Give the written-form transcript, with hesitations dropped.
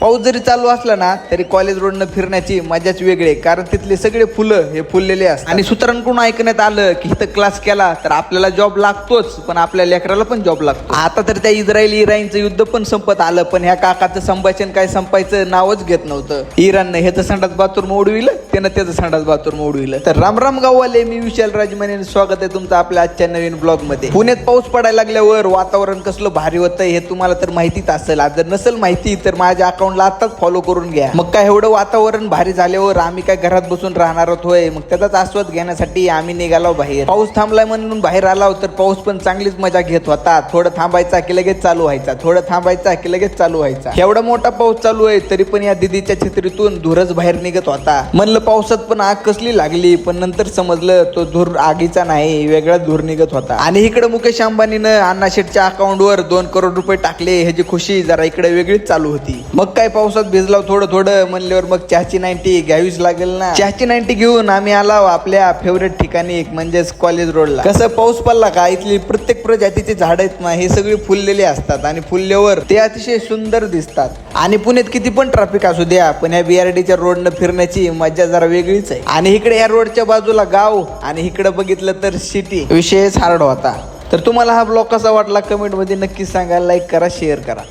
पाऊस जरी चालू असला ना तरी कॉलेज रोडनं फिरण्याची मजाच वेगळी, कारण तिथले सगळे फुलं हे फुललेले असतात. आणि सूत्रांकडून ऐकण्यात आलं की इथं क्लास केला तर आपल्याला जॉब लागतोच, पण आपल्या लेकराला पण जॉब लागतो. आता तर त्या इस्रायलीचं युद्ध पण संपत आलं, पण ह्या काकाचं संभाषण काय संपायचं नावच घेत नव्हतं. इराणनं ह्याचं संडास बाथरूम उडविलं, त्यानं त्याचं संडास बाथरूम उडविलं. तर राम राम गाववाले, मी विशाल राजमाने, स्वागत आहे तुमचं आपल्या आजच्या नवीन ब्लॉग मध्ये. पुण्यात पाऊस पडायला लागल्यावर वातावरण कसलं भारी होतं हे तुम्हाला तर माहितीच असेल. जर नसेल माहिती तर माझ्या अकाउंटला आताच फॉलो करून घ्या. मग काय एवढं वातावरण भारी झाल्यावर आम्ही काय घरात बसून राहणार होय, मग त्याचाच आस्वाद घेण्यासाठी आम्ही निघालो बाहेर. पाऊस थांबलाय म्हणून बाहेर आलो, तर पाऊस पण चांगलीच मजा घेत होता. थोडं थांबायचा की लगेच चालू व्हायचा, थोडं थांबायचा की लगेच चालू व्हायचा. एवढा मोठा पाऊस चालू आहे तरी पण या दिदीच्या छत्रीतून धूरच बाहेर निघत होता. म्हणलं पावसात पण आग कसली लागली, पण नंतर समजलं तो धूर आगीचा नाही, वेगळा धूर निघत होता. आणि इकडे मुकेश अंबानीनं अण्णा शेठच्या अकाउंटवर 2 करोड रुपये टाकले, ह्याची खुशी जरा इकडे वेगळीच चालू होती. मग काय पावसात भिजलाव थोडं थोडं म्हणल्यावर मग चहाची 90 घ्यावीच लागेल ना. चहाची 90 घेऊन आम्ही आलो आपल्या फेवरेट ठिकाणी, म्हणजेच कॉलेज रोडला. कसं पाऊस पडला का इथली प्रत्येक प्रजातीची झाड आहेत ना, हे सगळे फुललेले असतात आणि फुलल्यावर ते अतिशय सुंदर दिसतात. आणि पुण्यात किती पण ट्रॅफिक असू द्या, पण या BRDच्या रोडनं फिरण्याची मजा जरा वेगळीच आहे. आणि इकडे या रोडच्या बाजूला गाव आणि इकडे बघितलं तर सिटी, विषयच हार्ड होता. तर तुम्हाला हा ब्लॉग कसा वाटला कमेंट मध्ये नक्की सांगा, लाईक करा, शेअर करा.